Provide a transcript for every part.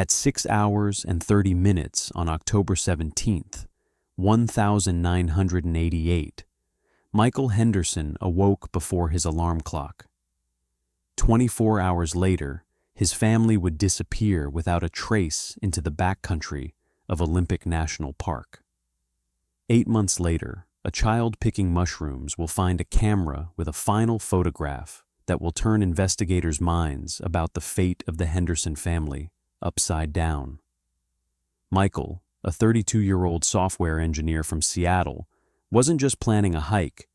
At 6 hours and 30 minutes on October 17th, 1988, Michael Henderson awoke before his alarm clock. 24 hours later, his family would disappear without a trace into the backcountry of Olympic National Park. 8 months later, a child picking mushrooms will find a camera with a final photograph that will turn investigators' minds about the fate of the Henderson family upside down. Michael, a 32-year-old software engineer from Seattle, wasn't just planning a hike,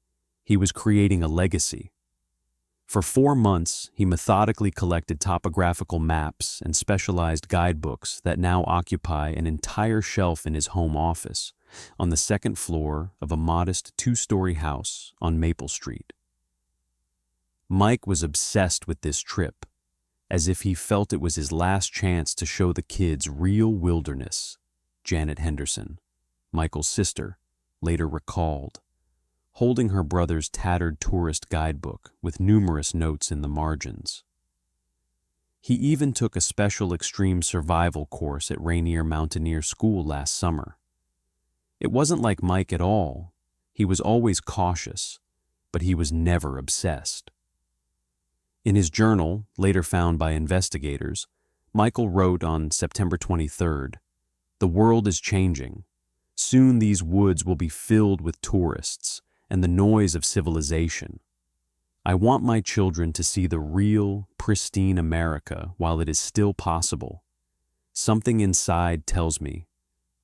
he was creating a legacy. For 4 months, he methodically collected topographical maps and specialized guidebooks that now occupy an entire shelf in his home office on the second floor of a modest 2-story house on Maple Street. Mike was obsessed with this trip, as if he felt it was his last chance to show the kids real wilderness, Janet Henderson, Michael's sister, later recalled, holding her brother's tattered tourist guidebook with numerous notes in the margins. He even took a special extreme survival course at Rainier Mountaineer School last summer. It wasn't like Mike at all. He was always cautious, but he was never obsessed. In his journal, later found by investigators, Michael wrote on September 23rd, "The world is changing. Soon these woods will be filled with tourists and the noise of civilization. I want my children to see the real, pristine America while it is still possible. Something inside tells me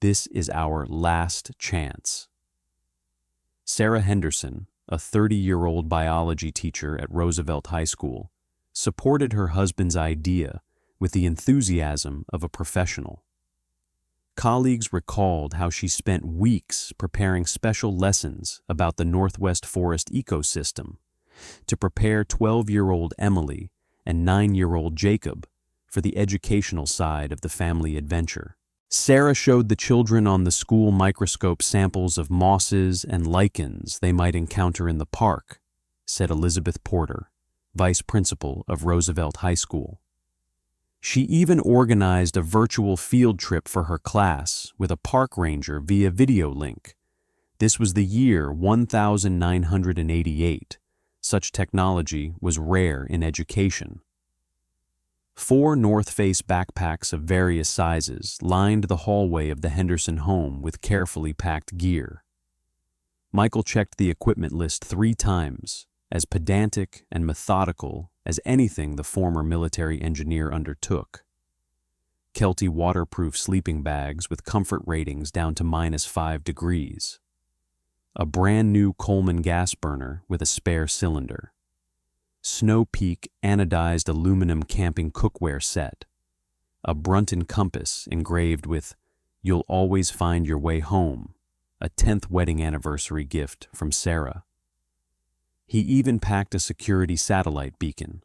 this is our last chance." Sarah Henderson, a 30-year-old biology teacher at Roosevelt High School, supported her husband's idea with the enthusiasm of a professional. Colleagues recalled how she spent weeks preparing special lessons about the Northwest Forest ecosystem to prepare 12-year-old Emily and 9-year-old Jacob for the educational side of the family adventure. Sarah showed the children on the school microscope samples of mosses and lichens they might encounter in the park, said Elizabeth Porter, vice principal of Roosevelt High School. She even organized a virtual field trip for her class with a park ranger via video link. This was the year 1988. Such technology was rare in education. 4 North Face backpacks of various sizes lined the hallway of the Henderson home with carefully packed gear. Michael checked the equipment list 3 times, as pedantic and methodical as anything the former military engineer undertook. Kelty waterproof sleeping bags with comfort ratings down to -5 degrees. A brand new Coleman gas burner with a spare cylinder. Snow Peak anodized aluminum camping cookware set. A Brunton compass engraved with "You'll always find your way home," a 10th wedding anniversary gift from Sarah. He even packed a security satellite beacon,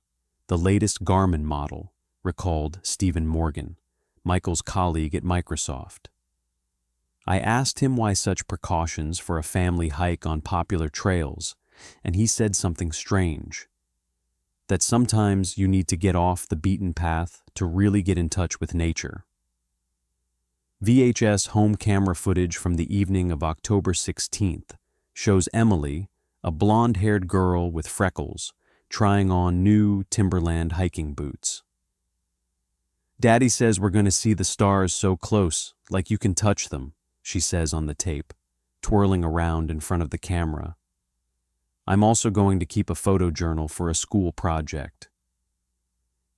the latest Garmin model, recalled Stephen Morgan, Michael's colleague at Microsoft. I asked him why such precautions for a family hike on popular trails, and he said something strange. That sometimes you need to get off the beaten path to really get in touch with nature. VHS home camera footage from the evening of October 16th shows Emily, a blonde-haired girl with freckles, trying on new Timberland hiking boots. "Daddy says we're going to see the stars so close, like you can touch them," she says on the tape, twirling around in front of the camera. "I'm also going to keep a photo journal for a school project."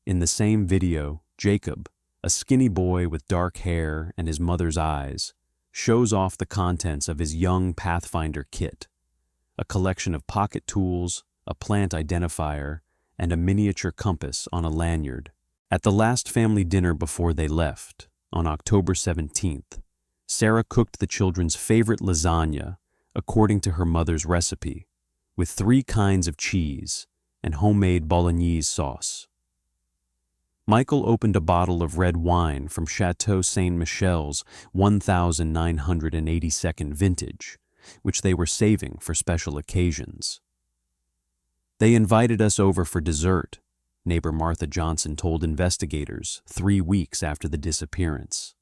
In the same video, Jacob, a skinny boy with dark hair and his mother's eyes, shows off the contents of his young Pathfinder kit, a collection of pocket tools, a plant identifier, and a miniature compass on a lanyard. At the last family dinner before they left, on October 17th, Sarah cooked the children's favorite lasagna according to her mother's recipe, with 3 kinds of cheese and homemade bolognese sauce. Michael opened a bottle of red wine from Chateau Saint Michel's 1982nd vintage, which they were saving for special occasions. "They invited us over for dessert," neighbor Martha Johnson told investigators 3 weeks after the disappearance.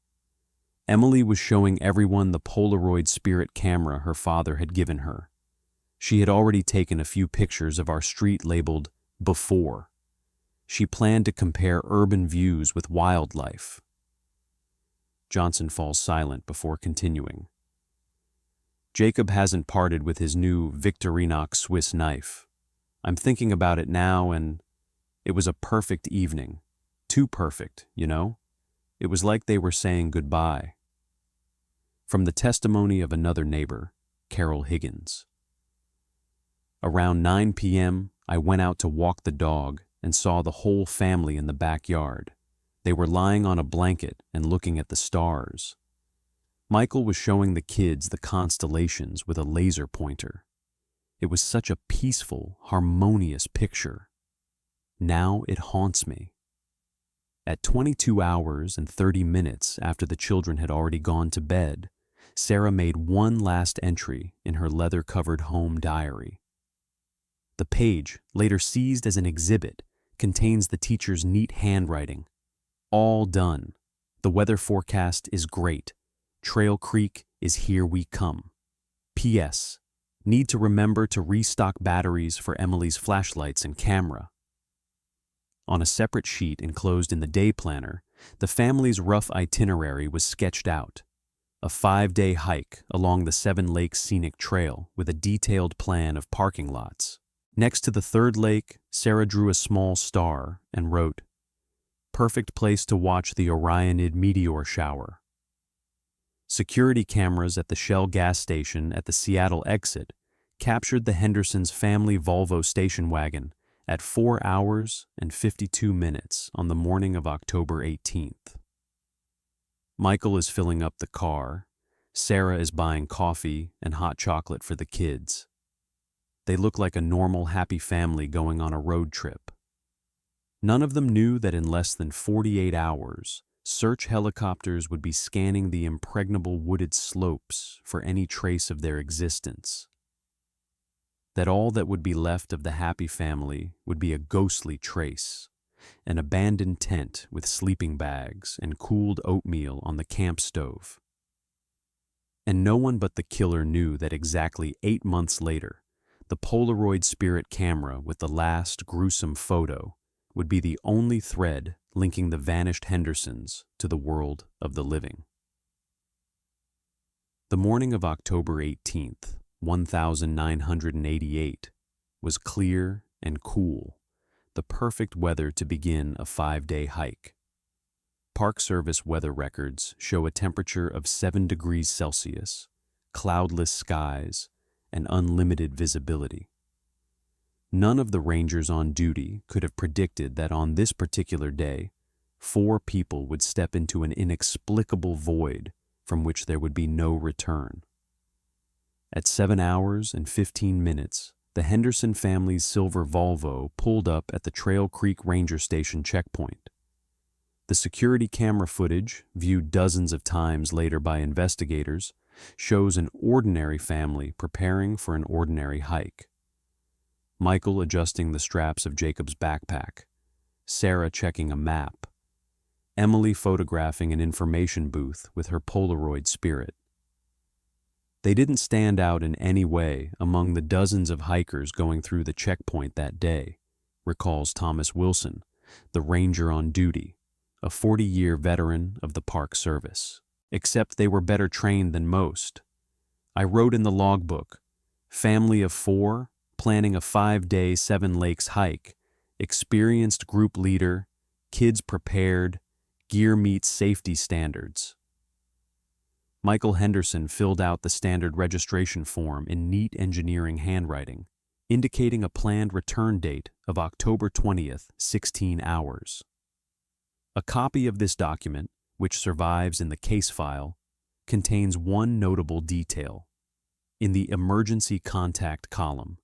Emily was showing everyone the Polaroid spirit camera her father had given her. She had already taken a few pictures of our street labeled "Before." She planned to compare urban views with wildlife. Johnson falls silent before continuing. Jacob hasn't parted with his new Victorinox Swiss knife. I'm thinking about it now, and it was a perfect evening. Too perfect, you know? It was like they were saying goodbye. From the testimony of another neighbor, Carol Higgins. Around 9 p.m., I went out to walk the dog and saw the whole family in the backyard. They were lying on a blanket and looking at the stars. Michael was showing the kids the constellations with a laser pointer. It was such a peaceful, harmonious picture. Now it haunts me. At 22 hours and 30 minutes after the children had already gone to bed, Sarah made one last entry in her leather-covered home diary. The page, later seized as an exhibit, contains the teacher's neat handwriting. All done. The weather forecast is great. Trail Creek is here we come. P.S. Need to remember to restock batteries for Emily's flashlights and camera. On a separate sheet enclosed in the day planner, the family's rough itinerary was sketched out. A 5-day hike along the Seven Lakes Scenic Trail with a detailed plan of parking lots. Next to the third lake, Sarah drew a small star and wrote, "Perfect place to watch the Orionid meteor shower." Security cameras at the Shell gas station at the Seattle exit captured the Henderson's family Volvo station wagon at 4 hours and 52 minutes on the morning of October 18th. Michael is filling up the car. Sarah is buying coffee and hot chocolate for the kids. They look like a normal, happy family going on a road trip. None of them knew that in less than 48 hours, search helicopters would be scanning the impregnable wooded slopes for any trace of their existence. That all that would be left of the happy family would be a ghostly trace, an abandoned tent with sleeping bags and cooled oatmeal on the camp stove. And no one but the killer knew that exactly 8 months later, the Polaroid spirit camera with the last gruesome photo would be the only thread linking the vanished Hendersons to the world of the living. The morning of October 18th, 1988, was clear and cool, the perfect weather to begin a 5-day hike. Park Service weather records show a temperature of 7 degrees Celsius, cloudless skies, and unlimited visibility. None of the rangers on duty could have predicted that on this particular day, 4 people would step into an inexplicable void from which there would be no return. At 7 hours and 15 minutes, the Henderson family's silver Volvo pulled up at the Trail Creek Ranger Station checkpoint. The security camera footage, viewed dozens of times later by investigators, shows an ordinary family preparing for an ordinary hike. Michael adjusting the straps of Jacob's backpack, Sarah checking a map, Emily photographing an information booth with her Polaroid spirit. They didn't stand out in any way among the dozens of hikers going through the checkpoint that day, recalls Thomas Wilson, the ranger on duty, a 40-year veteran of the Park Service. Except they were better trained than most. I wrote in the logbook, family of 4, planning a 5-day Seven Lakes hike, experienced group leader, kids prepared, gear meets safety standards. Michael Henderson filled out the standard registration form in neat engineering handwriting, indicating a planned return date of October 20th, 16 hours. A copy of this document, which survives in the case file, contains one notable detail. In the emergency contact column,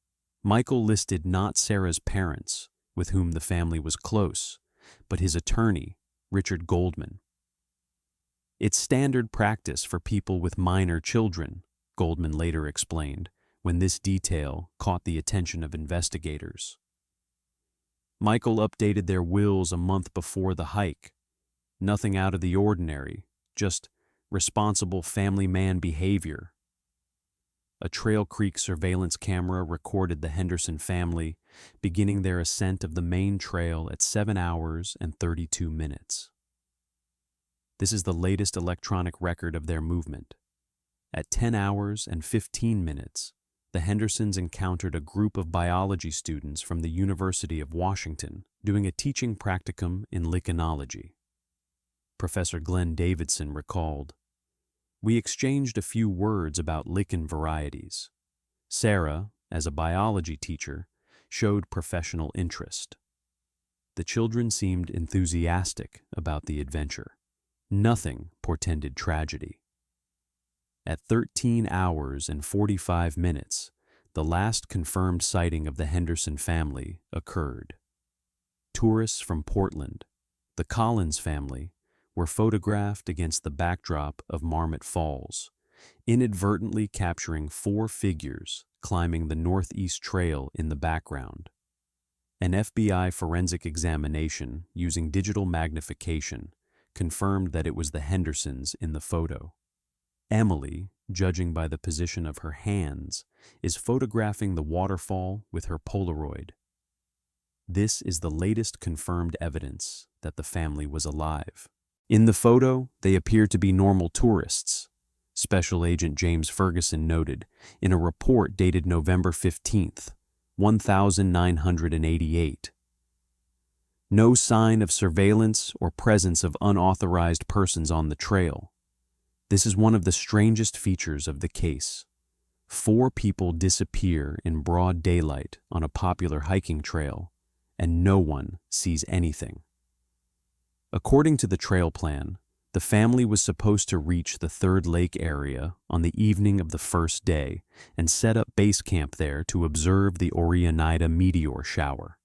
Michael listed not Sarah's parents, with whom the family was close, but his attorney, Richard Goldman. It's standard practice for people with minor children, Goldman later explained, when this detail caught the attention of investigators. Michael updated their wills a month before the hike. Nothing out of the ordinary, just responsible family man behavior. A Trail Creek surveillance camera recorded the Henderson family beginning their ascent of the main trail at 7 hours and 32 minutes. This is the latest electronic record of their movement. At 10 hours and 15 minutes, the Hendersons encountered a group of biology students from the University of Washington doing a teaching practicum in lichenology. Professor Glenn Davidson recalled, "We exchanged a few words about lichen varieties. Sarah, as a biology teacher, showed professional interest. The children seemed enthusiastic about the adventure. Nothing portended tragedy." At 13 hours and 45 minutes, the last confirmed sighting of the Henderson family occurred. Tourists from Portland, the Collins family, were photographed against the backdrop of Marmot Falls, inadvertently capturing 4 figures climbing the Northeast Trail in the background. An FBI forensic examination using digital magnification confirmed that it was the Hendersons in the photo. Emily, judging by the position of her hands, is photographing the waterfall with her Polaroid. This is the latest confirmed evidence that the family was alive. In the photo, they appear to be normal tourists, Special Agent James Ferguson noted in a report dated November 15th, 1988. No sign of surveillance or presence of unauthorized persons on the trail. This is one of the strangest features of the case. 4 people disappear in broad daylight on a popular hiking trail, and no one sees anything. According to the trail plan, the family was supposed to reach the Third Lake area on the evening of the first day and set up base camp there to observe the Orionida meteor shower.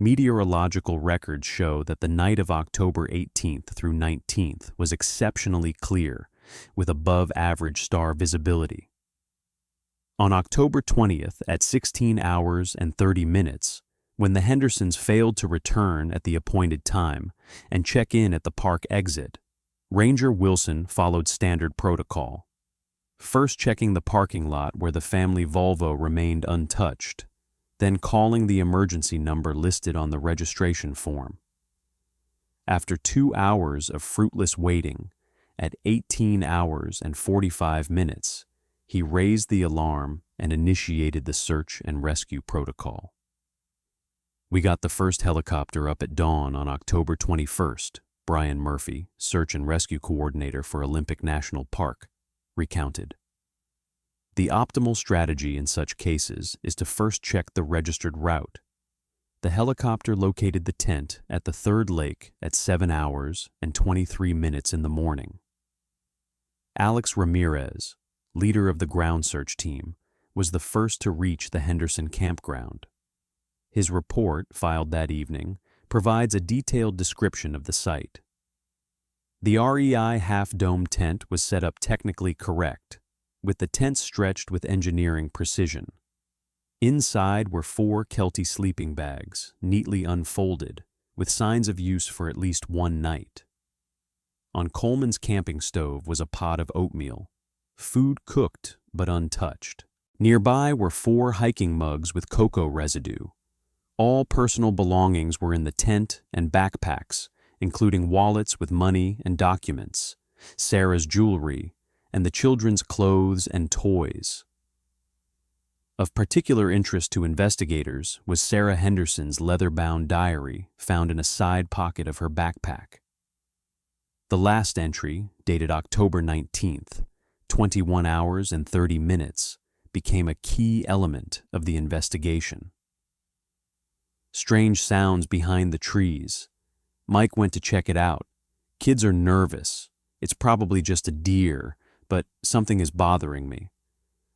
Meteorological records show that the night of October 18th through 19th was exceptionally clear, with above-average star visibility. On October 20th at 16 hours and 30 minutes, when the Hendersons failed to return at the appointed time and check in at the park exit, Ranger Wilson followed standard protocol, first checking the parking lot where the family Volvo remained untouched, then calling the emergency number listed on the registration form. After 2 hours of fruitless waiting, at 18 hours and 45 minutes, he raised the alarm and initiated the search and rescue protocol. "We got the first helicopter up at dawn on October 21st, Brian Murphy, search and rescue coordinator for Olympic National Park, recounted. The optimal strategy in such cases is to first check the registered route. The helicopter located the tent at the Third Lake at 7 hours and 23 minutes in the morning. Alex Ramirez, leader of the ground search team, was the first to reach the Henderson campground. His report, filed that evening, provides a detailed description of the site. The REI half-dome tent was set up technically correct, with the tent stretched with engineering precision. Inside were 4 Kelty sleeping bags, neatly unfolded, with signs of use for at least 1 night. On Coleman's camping stove was a pot of oatmeal, food cooked but untouched. Nearby were 4 hiking mugs with cocoa residue. All personal belongings were in the tent and backpacks, including wallets with money and documents, Sarah's jewelry, and the children's clothes and toys. Of particular interest to investigators was Sarah Henderson's leather-bound diary found in a side pocket of her backpack. The last entry, dated October 19th, 21 hours and 30 minutes, became a key element of the investigation. Strange sounds behind the trees. Mike went to check it out. Kids are nervous. It's probably just a deer, but something is bothering me.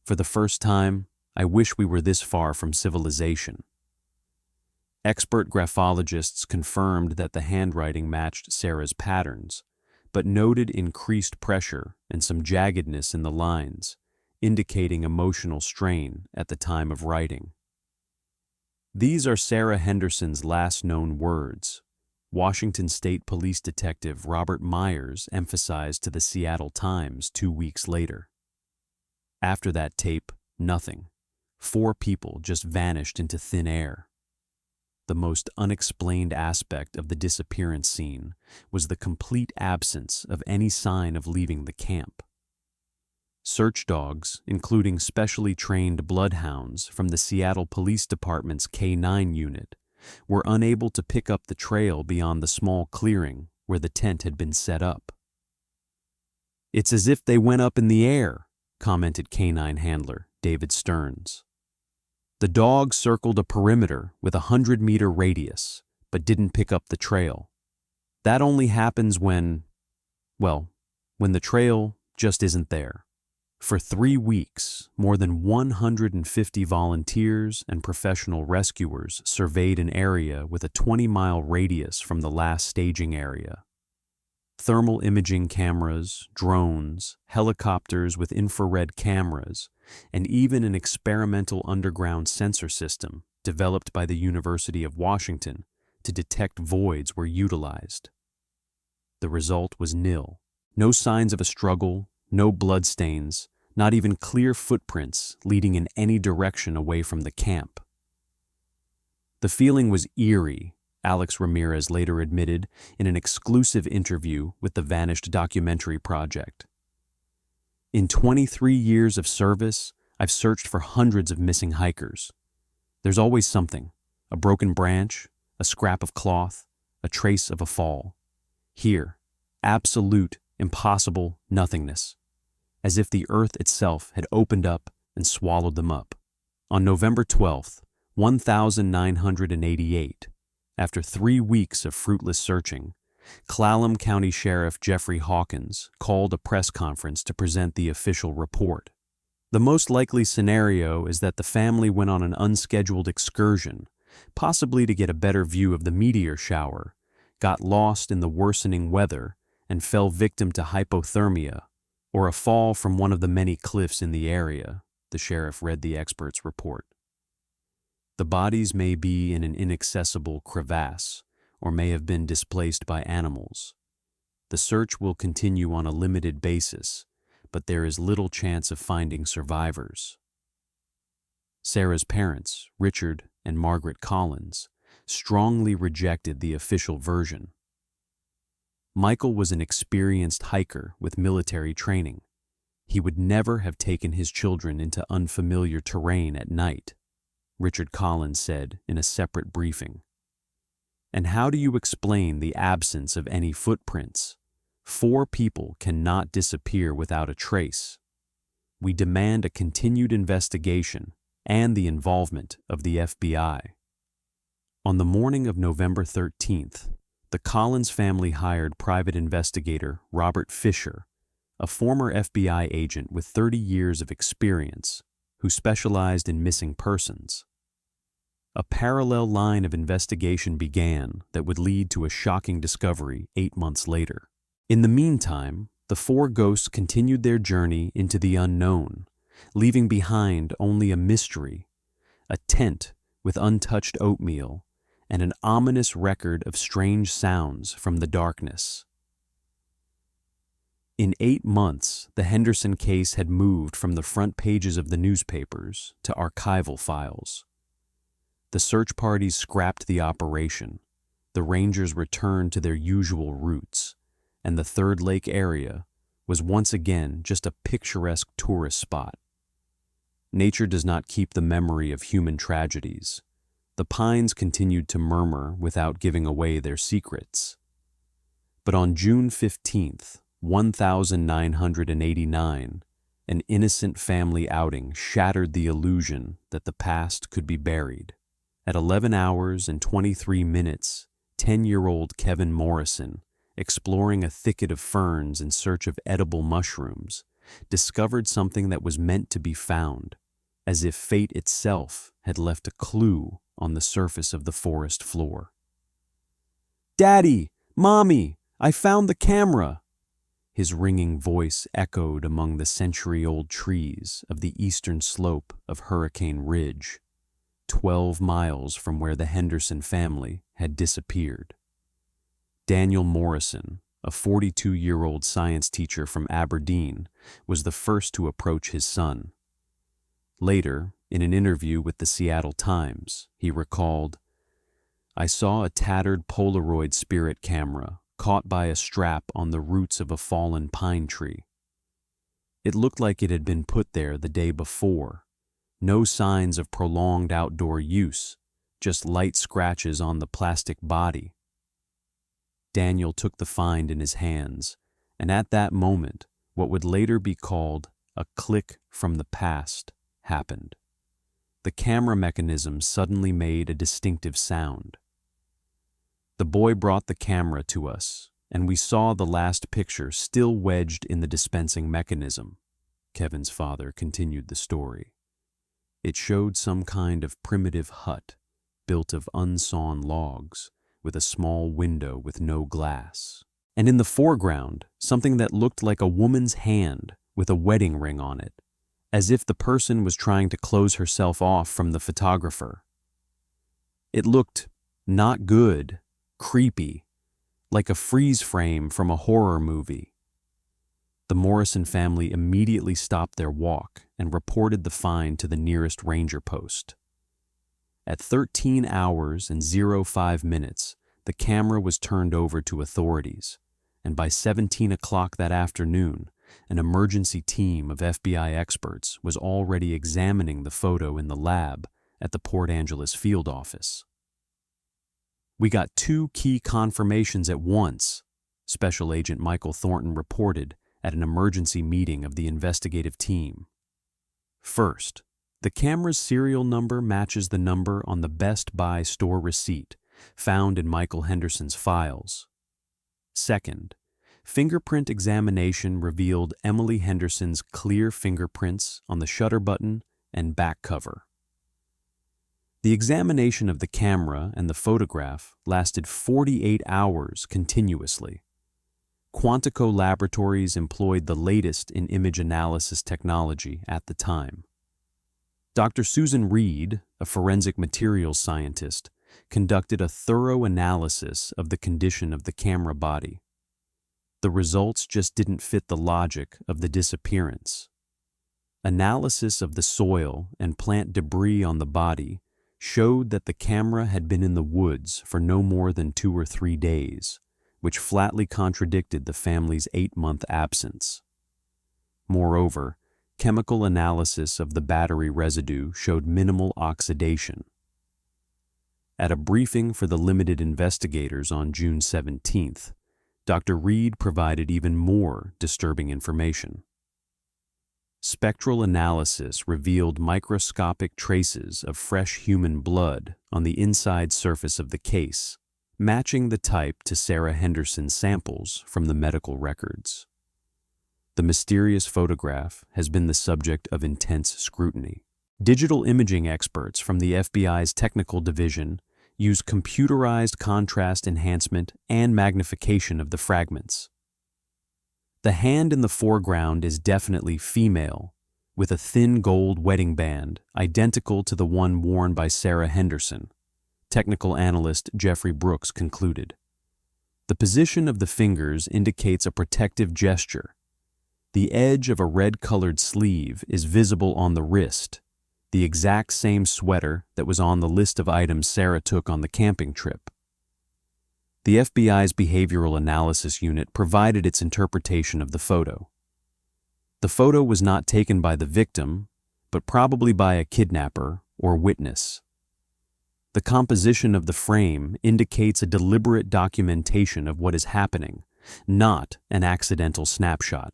For the first time, I wish we were this far from civilization. Expert graphologists confirmed that the handwriting matched Sarah's patterns, but noted increased pressure and some jaggedness in the lines, indicating emotional strain at the time of writing. These are Sarah Henderson's last known words. Washington State Police Detective Robert Myers emphasized to the Seattle Times 2 weeks later. After that tape, nothing. 4 people just vanished into thin air. The most unexplained aspect of the disappearance scene was the complete absence of any sign of leaving the camp. Search dogs, including specially trained bloodhounds from the Seattle Police Department's K-9 unit, were unable to pick up the trail beyond the small clearing where the tent had been set up. "It's as if they went up in the air," commented K-9 handler David Stearns. "The dogs circled a perimeter with a 100-meter radius, but didn't pick up the trail. That only happens when the trail just isn't there." For 3 weeks, more than 150 volunteers and professional rescuers surveyed an area with a 20-mile radius from the last staging area. Thermal imaging cameras, drones, helicopters with infrared cameras, and even an experimental underground sensor system developed by the University of Washington to detect voids were utilized. The result was nil. No signs of a struggle, no bloodstains, not even clear footprints leading in any direction away from the camp. "The feeling was eerie," Alex Ramirez later admitted in an exclusive interview with the Vanished documentary project. "In 23 years of service, I've searched for hundreds of missing hikers. There's always something: a broken branch, a scrap of cloth, a trace of a fall. Here, absolute, impossible nothingness, as if the earth itself had opened up and swallowed them up." On November 12th, 1988, after 3 weeks of fruitless searching, Clallam County Sheriff Jeffrey Hawkins called a press conference to present the official report. The most likely scenario is that the family went on an unscheduled excursion, possibly to get a better view of the meteor shower, got lost in the worsening weather, and fell victim to hypothermia, or a fall from one of the many cliffs in the area, the sheriff read the expert's report. "The bodies may be in an inaccessible crevasse, or may have been displaced by animals. The search will continue on a limited basis, but there is little chance of finding survivors." Sarah's parents, Richard and Margaret Collins, strongly rejected the official version. Michael was an experienced hiker with military training. He would never have taken his children into unfamiliar terrain at night, Richard Collins said in a separate briefing. "And how do you explain the absence of any footprints? 4 people cannot disappear without a trace. We demand a continued investigation and the involvement of the FBI." On the morning of November 13th, the Collins family hired private investigator Robert Fisher, a former FBI agent with 30 years of experience, who specialized in missing persons. A parallel line of investigation began that would lead to a shocking discovery 8 months later. In the meantime, the 4 ghosts continued their journey into the unknown, leaving behind only a mystery, a tent with untouched oatmeal, and an ominous record of strange sounds from the darkness. In 8 months, the Henderson case had moved from the front pages of the newspapers to archival files. The search parties scrapped the operation, the rangers returned to their usual routes, and the Third Lake area was once again just a picturesque tourist spot. Nature does not keep the memory of human tragedies. The pines continued to murmur without giving away their secrets. But on June 15th, 1989, an innocent family outing shattered the illusion that the past could be buried. At 11 hours and 23 minutes, 10-year-old Kevin Morrison, exploring a thicket of ferns in search of edible mushrooms, discovered something that was meant to be found, as if fate itself had left a clue on the surface of the forest floor. "Daddy! Mommy! I found the camera!" His ringing voice echoed among the century-old trees of the eastern slope of Hurricane Ridge. 12 miles from where the Henderson family had disappeared. Daniel Morrison, a 42-year-old science teacher from Aberdeen, was the first to approach his son. Later, in an interview with the Seattle Times, he recalled, "I saw a tattered Polaroid spirit camera caught by a strap on the roots of a fallen pine tree. It looked like it had been put there the day before. No signs of prolonged outdoor use, just light scratches on the plastic body." Daniel took the find in his hands, and at that moment, what would later be called a click from the past happened. The camera mechanism suddenly made a distinctive sound. "The boy brought the camera to us, and we saw the last picture still wedged in the dispensing mechanism," Kevin's father continued the story. "It showed some kind of primitive hut, built of unsawn logs, with a small window with no glass. And in the foreground, something that looked like a woman's hand with a wedding ring on it, as if the person was trying to close herself off from the photographer. It looked not good, creepy, like a freeze frame from a horror movie." The Morrison family immediately stopped their walk and reported the find to the nearest ranger post. At 13 hours and 05 minutes, the camera was turned over to authorities, and by 17 o'clock that afternoon, an emergency team of FBI experts was already examining the photo in the lab at the Port Angeles field office. "We got two key confirmations at once," Special Agent Michael Thornton reported at an emergency meeting of the investigative team. "First, the camera's serial number matches the number on the Best Buy store receipt found in Michael Henderson's files. Second, fingerprint examination revealed Emily Henderson's clear fingerprints on the shutter button and back cover." The examination of the camera and the photograph lasted 48 hours continuously. Quantico Laboratories employed the latest in image analysis technology at the time. Dr. Susan Reed, a forensic materials scientist, conducted a thorough analysis of the condition of the camera body. The results just didn't fit the logic of the disappearance. Analysis of the soil and plant debris on the body showed that the camera had been in the woods for no more than 2 or 3 days, which flatly contradicted the family's 8-month absence. Moreover, chemical analysis of the battery residue showed minimal oxidation. At a briefing for the limited investigators on June 17th, Dr. Reed provided even more disturbing information. Spectral analysis revealed microscopic traces of fresh human blood on the inside surface of the case, matching the type to Sarah Henderson's samples from the medical records. The mysterious photograph has been the subject of intense scrutiny. Digital imaging experts from the FBI's technical division use computerized contrast enhancement and magnification of the fragments. The hand in the foreground is definitely female, with a thin gold wedding band identical to the one worn by Sarah Henderson, technical analyst Jeffrey Brooks concluded. The position of the fingers indicates a protective gesture. The edge of a red-colored sleeve is visible on the wrist, the exact same sweater that was on the list of items Sarah took on the camping trip. The FBI's Behavioral Analysis Unit provided its interpretation of the photo. The photo was not taken by the victim, but probably by a kidnapper or witness. The composition of the frame indicates a deliberate documentation of what is happening, not an accidental snapshot.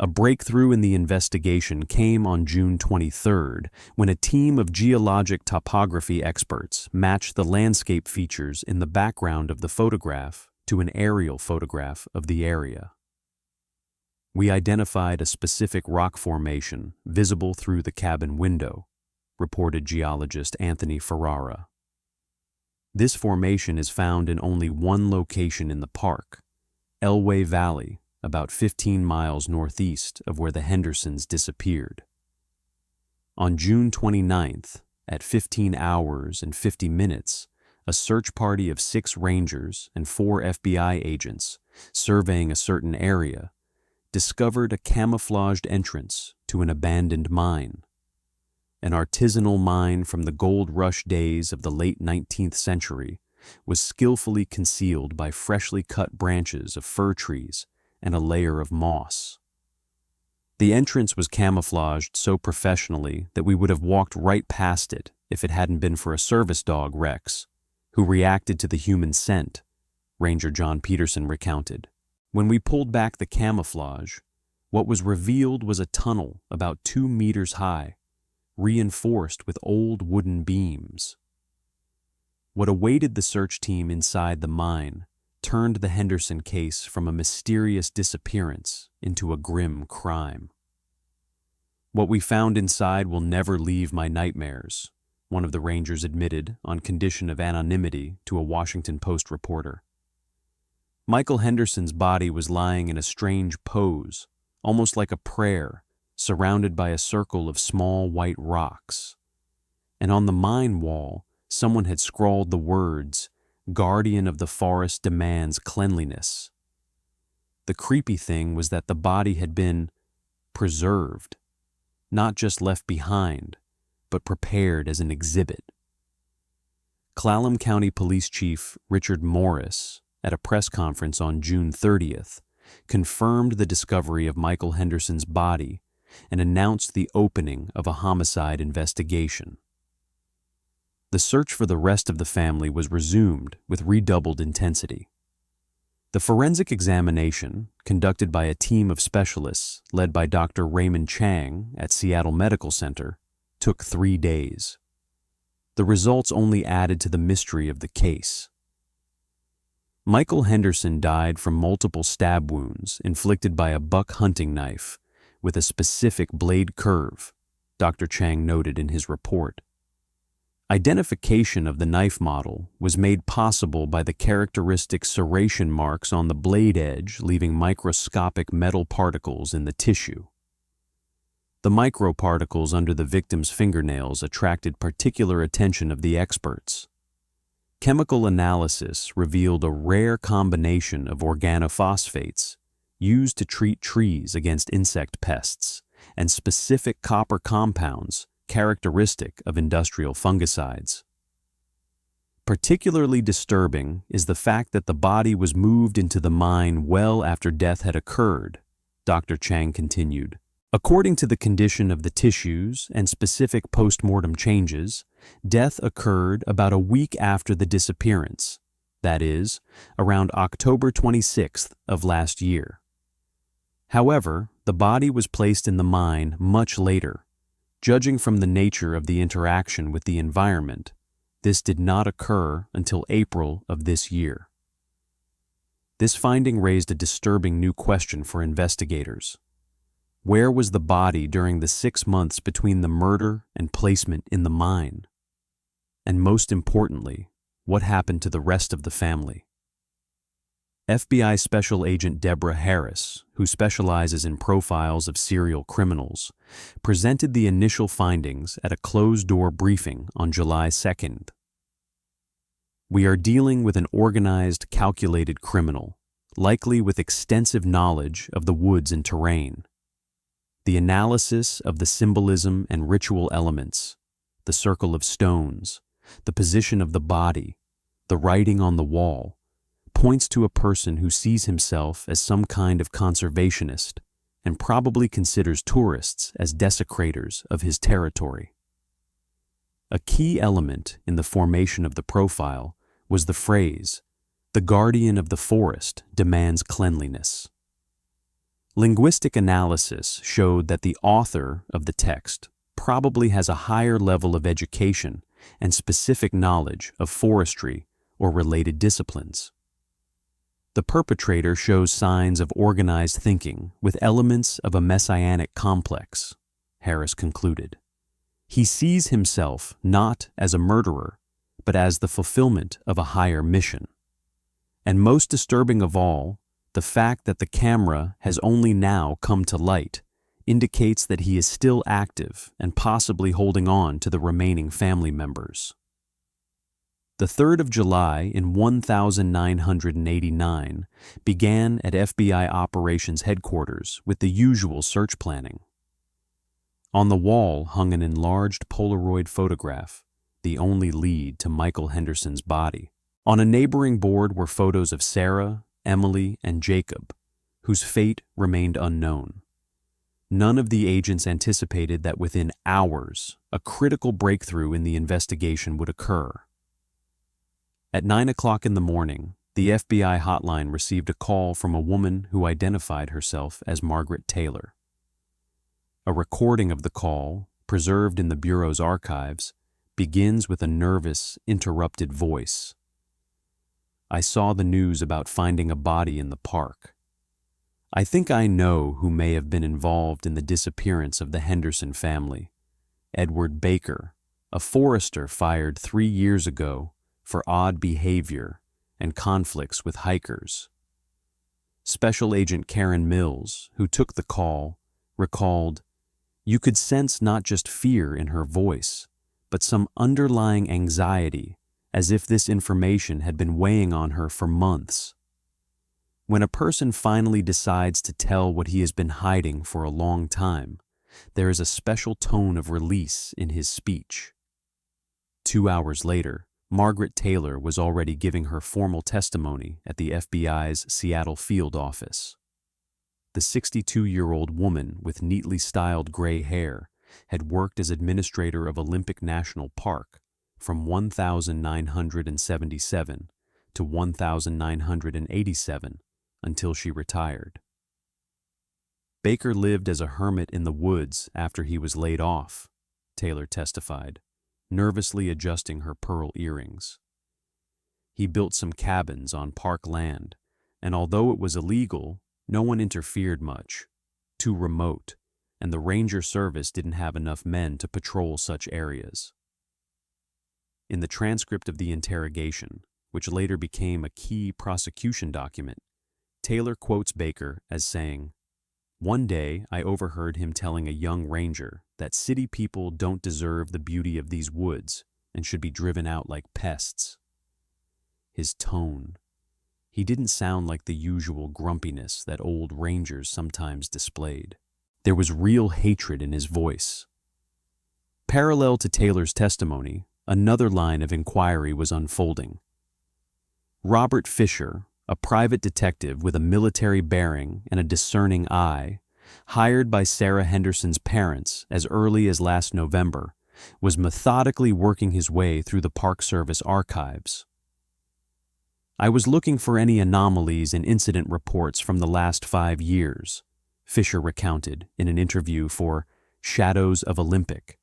A breakthrough in the investigation came on June 23rd when a team of geologic topography experts matched the landscape features in the background of the photograph to an aerial photograph of the area. "We identified a specific rock formation visible through the cabin window," reported geologist Anthony Ferrara. "This formation is found in only one location in the park, Elway Valley, about 15 miles northeast of where the Hendersons disappeared." On June 29th, at 15 hours and 50 minutes, a search party of 6 rangers and 4 FBI agents surveying a certain area discovered a camouflaged entrance to an abandoned mine. An artisanal mine from the gold rush days of the late 19th century was skillfully concealed by freshly cut branches of fir trees and a layer of moss. The entrance was camouflaged so professionally that we would have walked right past it if it hadn't been for a service dog, Rex, who reacted to the human scent, Ranger John Peterson recounted. When we pulled back the camouflage, what was revealed was a tunnel about 2 meters high, reinforced with old wooden beams. What awaited the search team inside the mine turned the Henderson case from a mysterious disappearance into a grim crime. "What we found inside will never leave my nightmares," one of the rangers admitted on condition of anonymity to a Washington Post reporter. Michael Henderson's body was lying in a strange pose, almost like a prayer, surrounded by a circle of small white rocks. And on the mine wall, someone had scrawled the words, "Guardian of the forest demands cleanliness." The creepy thing was that the body had been preserved, not just left behind, but prepared as an exhibit. Clallam County Police Chief Richard Morris, at a press conference on June 30th, confirmed the discovery of Michael Henderson's body and announced the opening of a homicide investigation. The search for the rest of the family was resumed with redoubled intensity. The forensic examination, conducted by a team of specialists led by Dr. Raymond Chang at Seattle Medical Center, took 3 days. The results only added to the mystery of the case. Michael Henderson died from multiple stab wounds inflicted by a buck hunting knife with a specific blade curve, Dr. Chang noted in his report. Identification of the knife model was made possible by the characteristic serration marks on the blade edge, leaving microscopic metal particles in the tissue. The microparticles under the victim's fingernails attracted particular attention of the experts. Chemical analysis revealed a rare combination of organophosphates used to treat trees against insect pests and specific copper compounds characteristic of industrial fungicides. Particularly disturbing is the fact that the body was moved into the mine well after death had occurred, Dr. Chang continued. According to the condition of the tissues and specific post-mortem changes, death occurred about a week after the disappearance, that is, around October 26th of last year. However, the body was placed in the mine much later. Judging from the nature of the interaction with the environment, this did not occur until April of this year. This finding raised a disturbing new question for investigators. Where was the body during the 6 months between the murder and placement in the mine? And most importantly, what happened to the rest of the family? FBI Special Agent Deborah Harris, who specializes in profiles of serial criminals, presented the initial findings at a closed-door briefing on July 2nd. "We are dealing with an organized, calculated criminal, likely with extensive knowledge of the woods and terrain. The analysis of the symbolism and ritual elements, the circle of stones, the position of the body, the writing on the wall, points to a person who sees himself as some kind of conservationist and probably considers tourists as desecrators of his territory." A key element in the formation of the profile was the phrase, "The guardian of the forest demands cleanliness." Linguistic analysis showed that the author of the text probably has a higher level of education and specific knowledge of forestry or related disciplines. The perpetrator shows signs of organized thinking with elements of a messianic complex, Harris concluded. He sees himself not as a murderer, but as the fulfillment of a higher mission. And most disturbing of all, the fact that the camera has only now come to light indicates that he is still active and possibly holding on to the remaining family members. The 3rd of July in 1989 began at FBI Operations Headquarters with the usual search planning. On the wall hung an enlarged Polaroid photograph, the only lead to Michael Henderson's body. On a neighboring board were photos of Sarah, Emily, and Jacob, whose fate remained unknown. None of the agents anticipated that within hours, a critical breakthrough in the investigation would occur. At 9 o'clock in the morning, the FBI hotline received a call from a woman who identified herself as Margaret Taylor. A recording of the call, preserved in the Bureau's archives, begins with a nervous, interrupted voice. "I saw the news about finding a body in the park. I think I know who may have been involved in the disappearance of the Henderson family. Edward Baker, a forester fired 3 years ago for odd behavior and conflicts with hikers." Special Agent Karen Mills, who took the call, recalled, "You could sense not just fear in her voice, but some underlying anxiety, as if this information had been weighing on her for months. When a person finally decides to tell what he has been hiding for a long time, there is a special tone of release in his speech." 2 hours later, Margaret Taylor was already giving her formal testimony at the FBI's Seattle field office. The 62-year-old woman with neatly styled gray hair had worked as administrator of Olympic National Park from 1977 to 1987 until she retired. Baker lived as a hermit in the woods after he was laid off, Taylor testified, nervously adjusting her pearl earrings. He built some cabins on park land, and although it was illegal, no one interfered much, too remote, and the Ranger Service didn't have enough men to patrol such areas. In the transcript of the interrogation, which later became a key prosecution document, Taylor quotes Baker as saying, "One day I overheard him telling a young ranger that city people don't deserve the beauty of these woods and should be driven out like pests." His tone. He didn't sound like the usual grumpiness that old rangers sometimes displayed. There was real hatred in his voice. Parallel to Taylor's testimony, another line of inquiry was unfolding. Robert Fisher, a private detective with a military bearing and a discerning eye, hired by Sarah Henderson's parents as early as last November, was methodically working his way through the Park Service archives. "I was looking for any anomalies in incident reports from the last 5 years, Fisher recounted in an interview for Shadows of Olympic,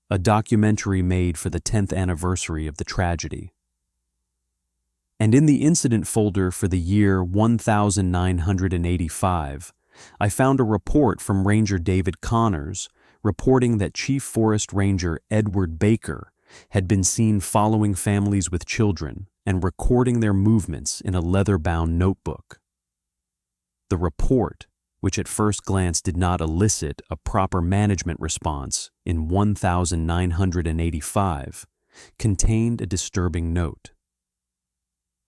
a documentary made for the 10th anniversary of the tragedy. "And in the incident folder for the year 1985, I found a report from Ranger David Connors reporting that Chief Forest Ranger Edward Baker had been seen following families with children and recording their movements in a leather-bound notebook. The report, which at first glance did not elicit a proper management response in 1985, contained a disturbing note.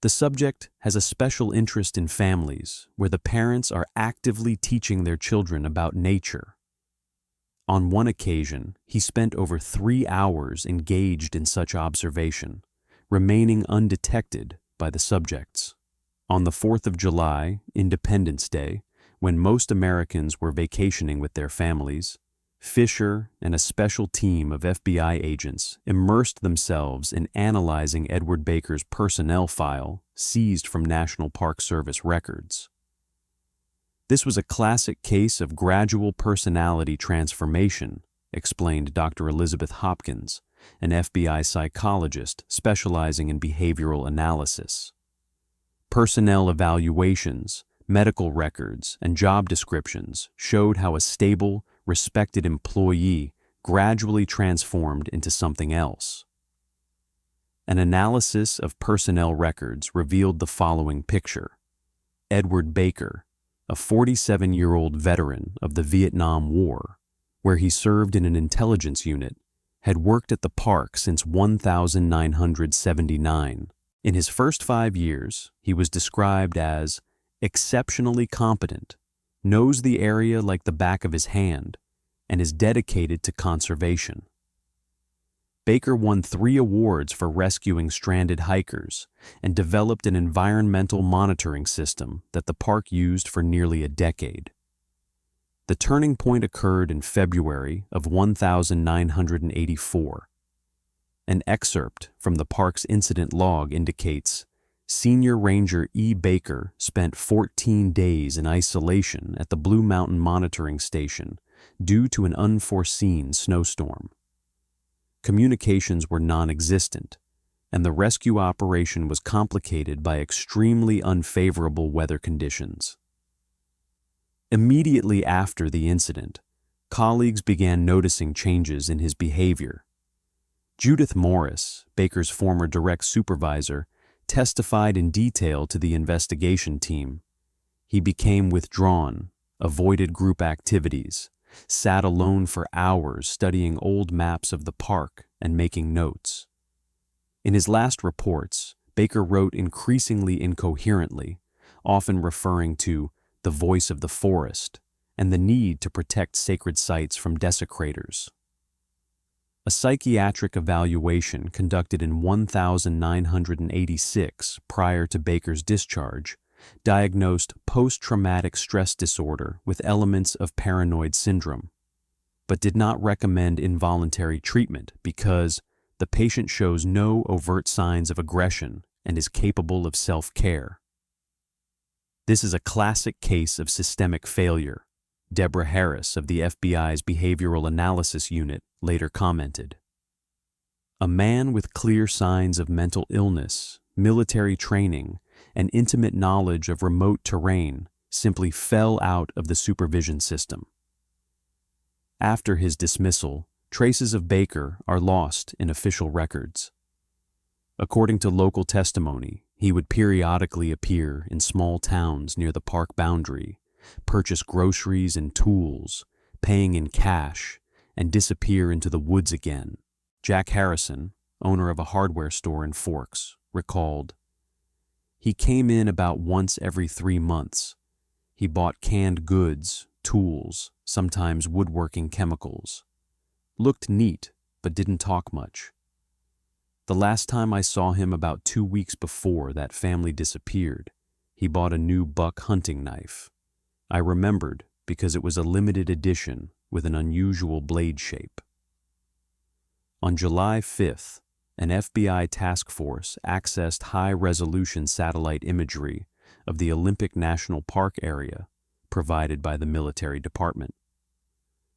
The subject has a special interest in families where the parents are actively teaching their children about nature. On one occasion, he spent over 3 hours engaged in such observation, remaining undetected by the subjects. On the 4th of July, Independence Day, when most Americans were vacationing with their families, Fisher and a special team of FBI agents immersed themselves in analyzing Edward Baker's personnel file seized from National Park Service records. This was a classic case of gradual personality transformation, explained Dr. Elizabeth Hopkins, an FBI psychologist specializing in behavioral analysis. Personnel evaluations, medical records, and job descriptions showed how a stable, respected employee gradually transformed into something else. An analysis of personnel records revealed the following picture. Edward Baker, a 47-year-old veteran of the Vietnam War, where he served in an intelligence unit, had worked at the park since 1979. In his first 5 years, he was described as exceptionally competent, knows the area like the back of his hand, and is dedicated to conservation. Baker won 3 awards for rescuing stranded hikers and developed an environmental monitoring system that the park used for nearly a decade. The turning point occurred in February of 1984. An excerpt from the park's incident log indicates Senior Ranger E. Baker spent 14 days in isolation at the Blue Mountain Monitoring Station due to an unforeseen snowstorm. Communications were non-existent, and the rescue operation was complicated by extremely unfavorable weather conditions. Immediately after the incident, colleagues began noticing changes in his behavior. Judith Morris, Baker's former direct supervisor, testified in detail to the investigation team. He became withdrawn, avoided group activities, sat alone for hours studying old maps of the park and making notes. In his last reports, Baker wrote increasingly incoherently, often referring to the voice of the forest and the need to protect sacred sites from desecrators. A psychiatric evaluation conducted in 1986 prior to Baker's discharge diagnosed post-traumatic stress disorder with elements of paranoid syndrome, but did not recommend involuntary treatment because the patient shows no overt signs of aggression and is capable of self-care. This is a classic case of systemic failure, Deborah Harris of the FBI's Behavioral Analysis Unit later commented. A man with clear signs of mental illness, military training, and intimate knowledge of remote terrain simply fell out of the supervision system. After his dismissal, traces of Baker are lost in official records. According to local testimony, he would periodically appear in small towns near the park boundary, purchase groceries and tools, paying in cash, and disappear into the woods again. Jack Harrison, owner of a hardware store in Forks, recalled, "He came in about once every 3 months. He bought canned goods, tools, sometimes woodworking chemicals. Looked neat, but didn't talk much. The last time I saw him about 2 weeks before that family disappeared, he bought a new buck hunting knife. I remembered because it was a limited edition with an unusual blade shape." On July 5th, an FBI task force accessed high-resolution satellite imagery of the Olympic National Park area provided by the military department.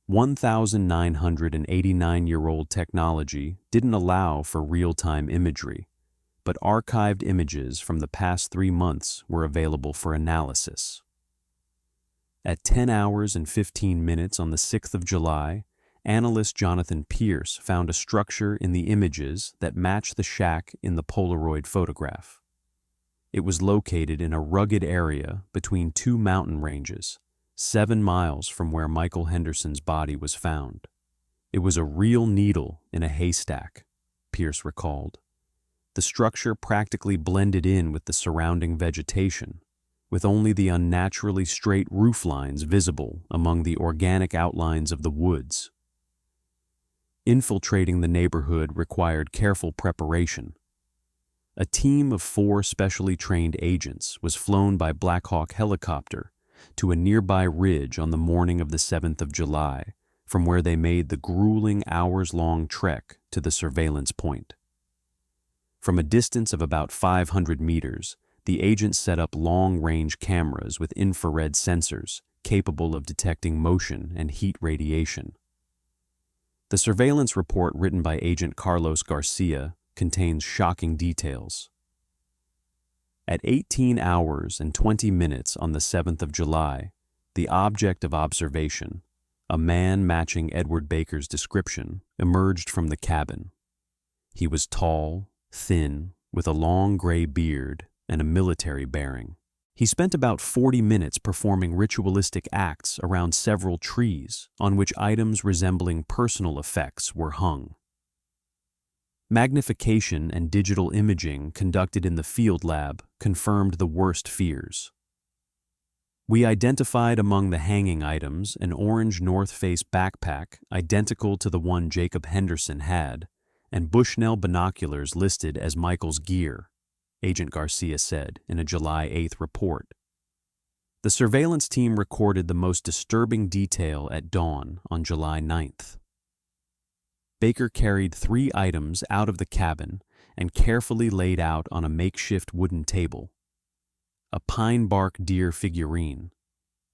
1,989-year-old technology didn't allow for real-time imagery, but archived images from the past 3 months were available for analysis. At 10 hours and 15 minutes on the 6th of July, analyst Jonathan Pierce found a structure in the images that matched the shack in the Polaroid photograph. It was located in a rugged area between 2 mountain ranges, 7 miles from where Michael Henderson's body was found. It was a real needle in a haystack, Pierce recalled. The structure practically blended in with the surrounding vegetation, with only the unnaturally straight roof lines visible among the organic outlines of the woods. Infiltrating the neighborhood required careful preparation. A team of 4 specially trained agents was flown by Black Hawk helicopter to a nearby ridge on the morning of the 7th of July, from where they made the grueling hours-long trek to the surveillance point. From a distance of about 500 meters, the agents set up long-range cameras with infrared sensors capable of detecting motion and heat radiation. The surveillance report written by Agent Carlos Garcia contains shocking details. At 18 hours and 20 minutes on the 7th of July, the object of observation, a man matching Edward Baker's description, emerged from the cabin. He was tall, thin, with a long gray beard and a military bearing. He spent about 40 minutes performing ritualistic acts around several trees on which items resembling personal effects were hung. Magnification and digital imaging conducted in the field lab confirmed the worst fears. We identified among the hanging items an orange North Face backpack identical to the one Jacob Henderson had, and Bushnell binoculars listed as Michael's gear, Agent Garcia said in a July 8th report. The surveillance team recorded the most disturbing detail at dawn on July 9th. Baker carried 3 items out of the cabin and carefully laid out on a makeshift wooden table: a pine bark deer figurine,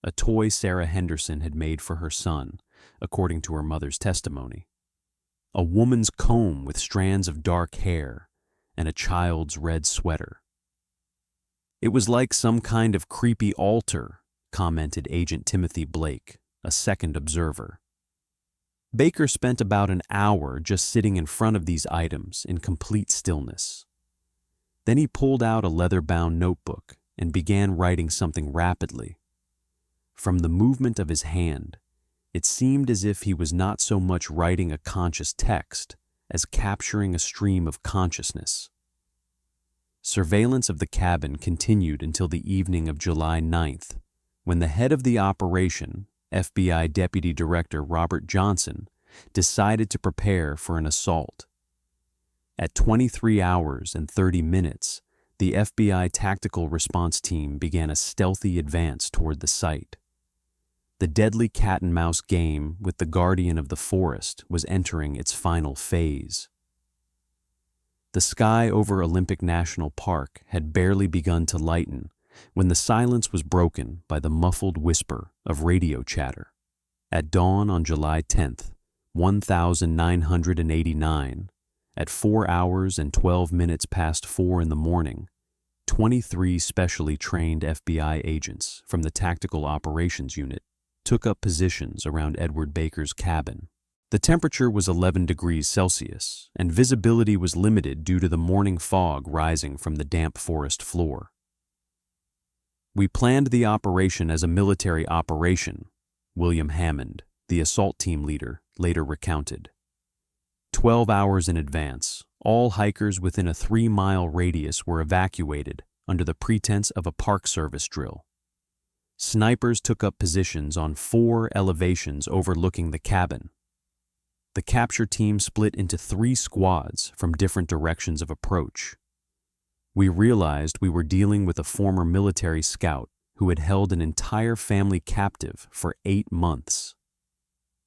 a toy Sarah Henderson had made for her son, according to her mother's testimony, a woman's comb with strands of dark hair, and a child's red sweater. "It was like some kind of creepy altar," commented Agent Timothy Blake, a second observer. Baker spent about an hour just sitting in front of these items in complete stillness. Then he pulled out a leather-bound notebook and began writing something rapidly. From the movement of his hand, it seemed as if he was not so much writing a conscious text as capturing a stream of consciousness. Surveillance of the cabin continued until the evening of July 9th, when the head of the operation, FBI Deputy Director Robert Johnson, decided to prepare for an assault. At 23 hours and 30 minutes, the FBI Tactical Response Team began a stealthy advance toward the site. The deadly cat-and-mouse game with the guardian of the forest was entering its final phase. The sky over Olympic National Park had barely begun to lighten when the silence was broken by the muffled whisper of radio chatter. At dawn on July 10th, 1989, at 4 hours and 12 minutes past 4 in the morning, 23 specially trained FBI agents from the Tactical Operations Unit took up positions around Edward Baker's cabin. The temperature was 11 degrees Celsius, and visibility was limited due to the morning fog rising from the damp forest floor. "We planned the operation as a military operation," William Hammond, the assault team leader, later recounted. 12 hours in advance, all hikers within a 3-mile radius were evacuated under the pretense of a Park Service drill. Snipers took up positions on 4 elevations overlooking the cabin. The capture team split into 3 squads from different directions of approach. We realized we were dealing with a former military scout who had held an entire family captive for 8 months.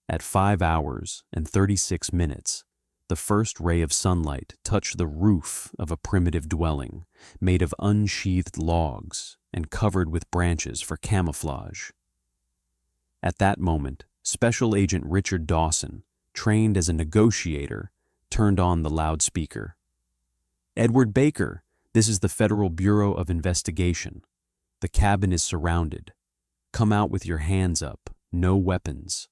At 5 hours and 36 minutes, the first ray of sunlight touched the roof of a primitive dwelling made of unsheathed logs and covered with branches for camouflage. At that moment, Special Agent Richard Dawson, trained as a negotiator, turned on the loudspeaker. "Edward Baker, this is the Federal Bureau of Investigation. The cabin is surrounded. Come out with your hands up, no weapons."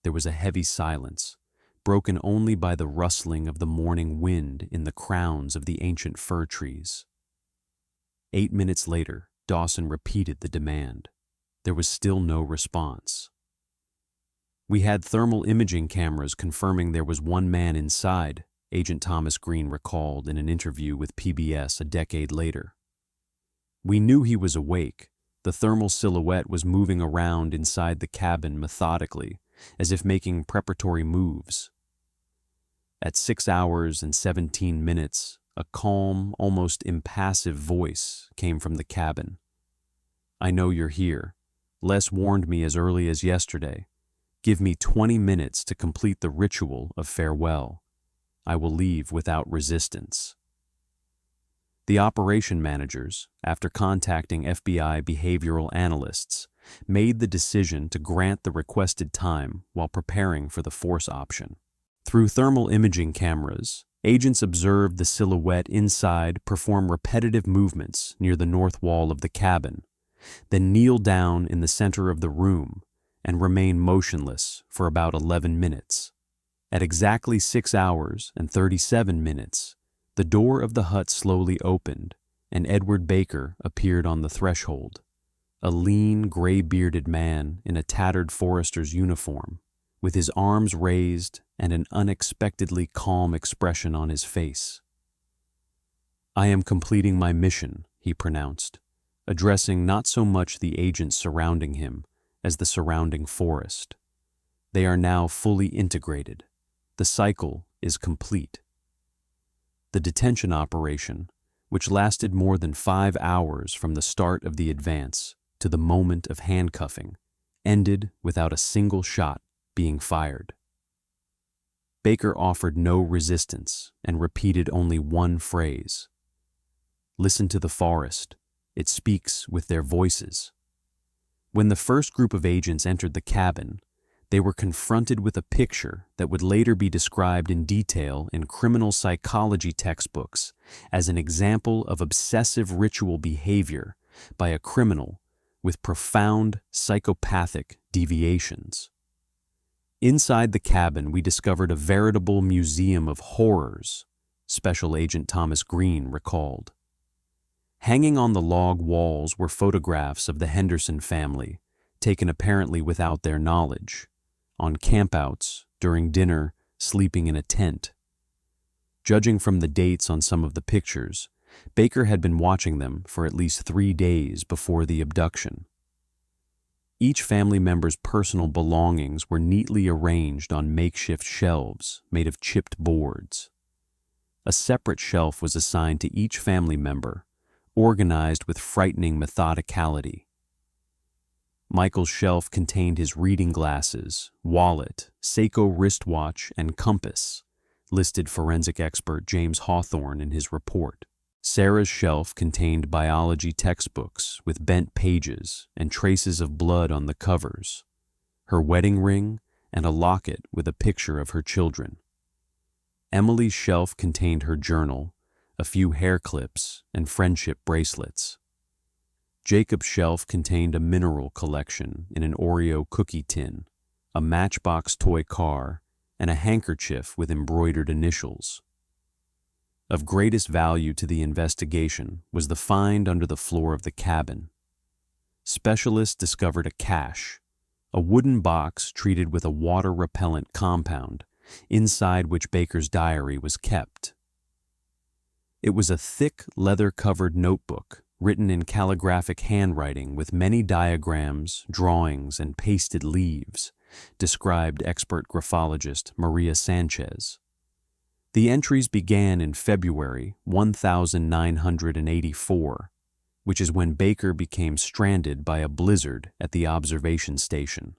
There was a heavy silence, broken only by the rustling of the morning wind in the crowns of the ancient fir trees. 8 minutes later, Dawson repeated the demand. There was still no response. "We had thermal imaging cameras confirming there was one man inside," Agent Thomas Green recalled in an interview with PBS a decade later. "We knew he was awake. The thermal silhouette was moving around inside the cabin methodically, as if making preparatory moves." At 6 hours and 17 minutes, a calm, almost impassive voice came from the cabin. "I know you're here. Les warned me as early as yesterday. Give me 20 minutes to complete the ritual of farewell. I will leave without resistance." The operation managers, after contacting FBI behavioral analysts, made the decision to grant the requested time while preparing for the force option. Through thermal imaging cameras, agents observed the silhouette inside perform repetitive movements near the north wall of the cabin, then kneel down in the center of the room and remain motionless for about 11 minutes. At exactly 6 hours and 37 minutes, the door of the hut slowly opened, and Edward Baker appeared on the threshold, a lean, gray-bearded man in a tattered forester's uniform, with his arms raised and an unexpectedly calm expression on his face. "I am completing my mission," he pronounced, addressing not so much the agents surrounding him as the surrounding forest. "They are now fully integrated. The cycle is complete." The detention operation, which lasted more than 5 hours from the start of the advance to the moment of handcuffing, ended without a single shot being fired. Baker offered no resistance and repeated only one phrase: "Listen to the forest. It speaks with their voices." When the first group of agents entered the cabin, they were confronted with a picture that would later be described in detail in criminal psychology textbooks as an example of obsessive ritual behavior by a criminal with profound psychopathic deviations. Inside the cabin, we discovered a veritable museum of horrors, Special Agent Thomas Green recalled. Hanging on the log walls were photographs of the Henderson family, taken apparently without their knowledge, on campouts, during dinner, sleeping in a tent. Judging from the dates on some of the pictures, Baker had been watching them for at least 3 days before the abduction. Each family member's personal belongings were neatly arranged on makeshift shelves made of chipped boards. A separate shelf was assigned to each family member, organized with frightening methodicality. Michael's shelf contained his reading glasses, wallet, Seiko wristwatch, and compass, listed forensic expert James Hawthorne in his report. Sarah's shelf contained biology textbooks with bent pages and traces of blood on the covers, her wedding ring, and a locket with a picture of her children. Emily's shelf contained her journal, a few hair clips, and friendship bracelets. Jacob's shelf contained a mineral collection in an Oreo cookie tin, a Matchbox toy car, and a handkerchief with embroidered initials. Of greatest value to the investigation was the find under the floor of the cabin. Specialists discovered a cache, a wooden box treated with a water-repellent compound, inside which Baker's diary was kept. It was a thick, leather-covered notebook written in calligraphic handwriting with many diagrams, drawings, and pasted leaves, described expert graphologist Maria Sanchez. The entries began in February 1984, which is when Baker became stranded by a blizzard at the observation station.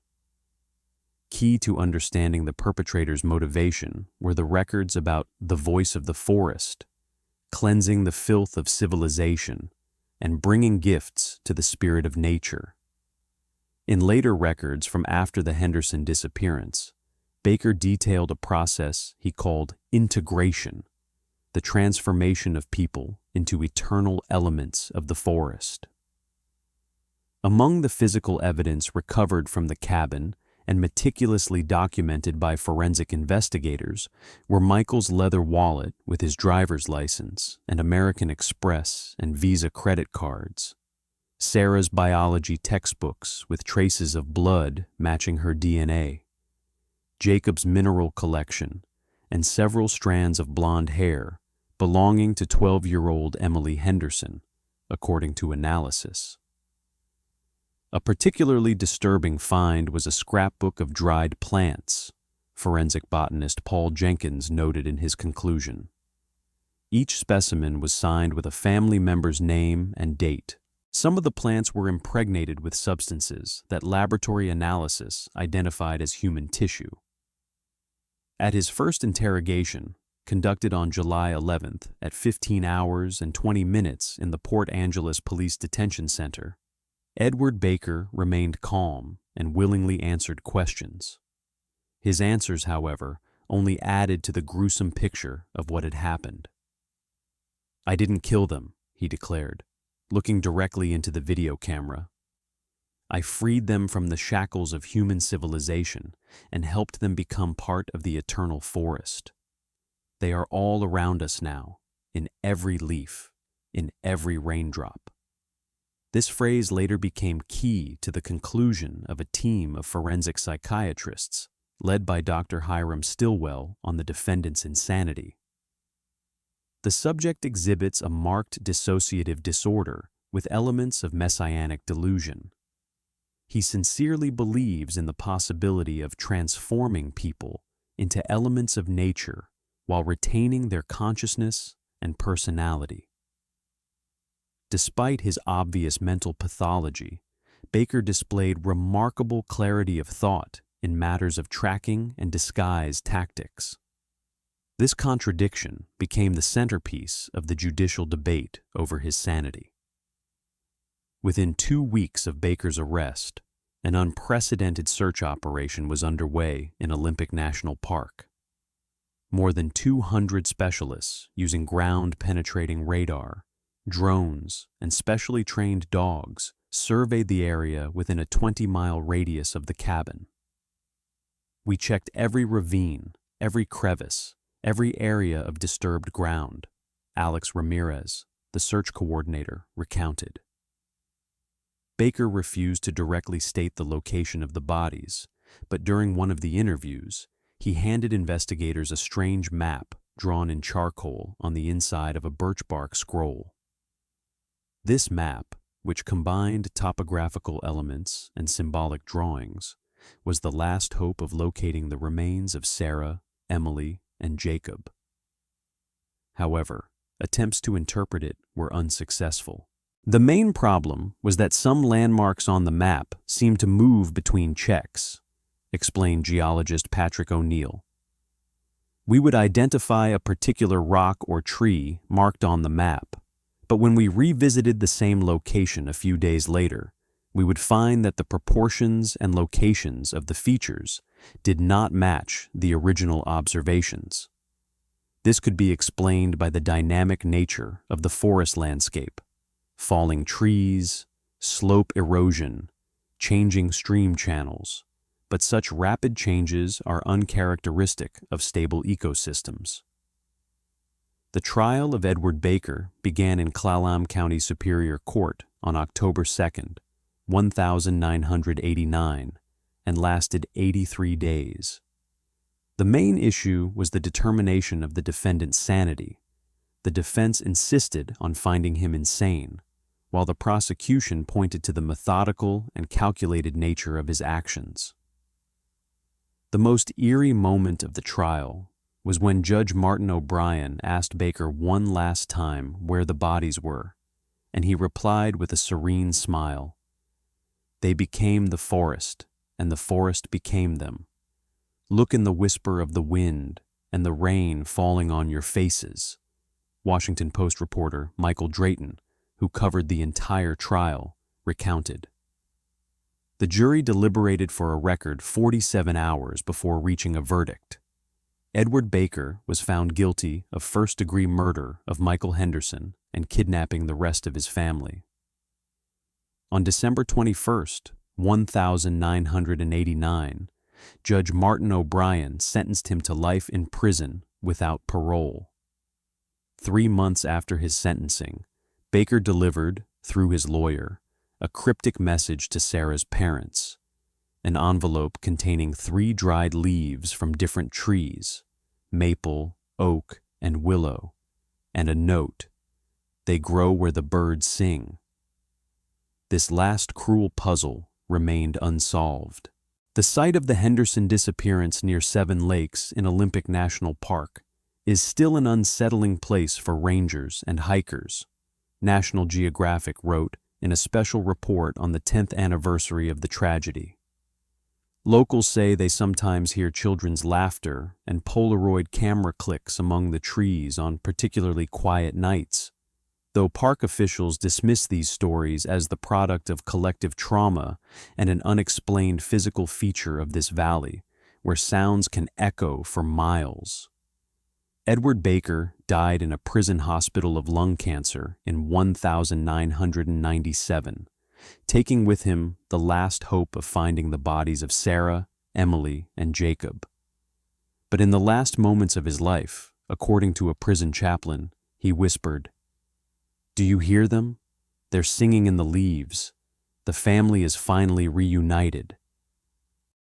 Key to understanding the perpetrator's motivation were the records about the voice of the forest, cleansing the filth of civilization, and bringing gifts to the spirit of nature. In later records from after the Henderson disappearance, Baker detailed a process he called integration, the transformation of people into eternal elements of the forest. Among the physical evidence recovered from the cabin and meticulously documented by forensic investigators were Michael's leather wallet with his driver's license and American Express and Visa credit cards, Sarah's biology textbooks with traces of blood matching her DNA, Jacob's mineral collection, and several strands of blonde hair belonging to 12-year-old Emily Henderson, according to analysis. A particularly disturbing find was a scrapbook of dried plants, forensic botanist Paul Jenkins noted in his conclusion. Each specimen was signed with a family member's name and date. Some of the plants were impregnated with substances that laboratory analysis identified as human tissue. At his first interrogation, conducted on July 11th at 15 hours and 20 minutes in the Port Angeles Police Detention Center, Edward Baker remained calm and willingly answered questions. His answers, however, only added to the gruesome picture of what had happened. "I didn't kill them," he declared, looking directly into the video camera. "I freed them from the shackles of human civilization and helped them become part of the eternal forest. They are all around us now, in every leaf, in every raindrop. This phrase later became key to the conclusion of a team of forensic psychiatrists led by Dr. Hiram Stillwell on the defendant's insanity. The subject exhibits a marked dissociative disorder with elements of messianic delusion. He sincerely believes in the possibility of transforming people into elements of nature while retaining their consciousness and personality. Despite his obvious mental pathology, Baker displayed remarkable clarity of thought in matters of tracking and disguise tactics. This contradiction became the centerpiece of the judicial debate over his sanity. Within 2 weeks of Baker's arrest, an unprecedented search operation was underway in Olympic National Park. More than 200 specialists using ground-penetrating radar, drones, and specially trained dogs surveyed the area within a 20-mile radius of the cabin. We checked every ravine, every crevice, every area of disturbed ground, Alex Ramirez, the search coordinator, recounted. Baker refused to directly state the location of the bodies, but during one of the interviews, he handed investigators a strange map drawn in charcoal on the inside of a birch bark scroll. This map, which combined topographical elements and symbolic drawings, was the last hope of locating the remains of Sarah, Emily, and Jacob. However, attempts to interpret it were unsuccessful. The main problem was that some landmarks on the map seemed to move between checks, explained geologist Patrick O'Neill. We would identify a particular rock or tree marked on the map, but when we revisited the same location a few days later, we would find that the proportions and locations of the features did not match the original observations. This could be explained by the dynamic nature of the forest landscape: falling trees, slope erosion, changing stream channels, but such rapid changes are uncharacteristic of stable ecosystems. The trial of Edward Baker began in Clallam County Superior Court on October 2nd, 1989, and lasted 83 days. The main issue was the determination of the defendant's sanity. The defense insisted on finding him insane, while the prosecution pointed to the methodical and calculated nature of his actions. The most eerie moment of the trial was when Judge Martin O'Brien asked Baker one last time where the bodies were, and he replied with a serene smile, "They became the forest, and the forest became them. Look in the whisper of the wind and the rain falling on your faces." Washington Post reporter Michael Drayton, who covered the entire trial, recounted. The jury deliberated for a record 47 hours before reaching a verdict. Edward Baker was found guilty of first-degree murder of Michael Henderson and kidnapping the rest of his family. On December 21st, 1989, Judge Martin O'Brien sentenced him to life in prison without parole. 3 months after his sentencing, Baker delivered, through his lawyer, a cryptic message to Sarah's parents, an envelope containing 3 dried leaves from different trees, maple, oak, and willow, and a note, "They grow where the birds sing." This last cruel puzzle remained unsolved. The site of the Henderson disappearance near Seven Lakes in Olympic National Park is still an unsettling place for rangers and hikers, National Geographic wrote in a special report on the 10th anniversary of the tragedy. Locals say they sometimes hear children's laughter and Polaroid camera clicks among the trees on particularly quiet nights, though park officials dismiss these stories as the product of collective trauma and an unexplained physical feature of this valley, where sounds can echo for miles. Edward Baker died in a prison hospital of lung cancer in 1997, taking with him the last hope of finding the bodies of Sarah, Emily, and Jacob. But in the last moments of his life, according to a prison chaplain, he whispered, Do you hear them? They're singing in the leaves. The family is finally reunited.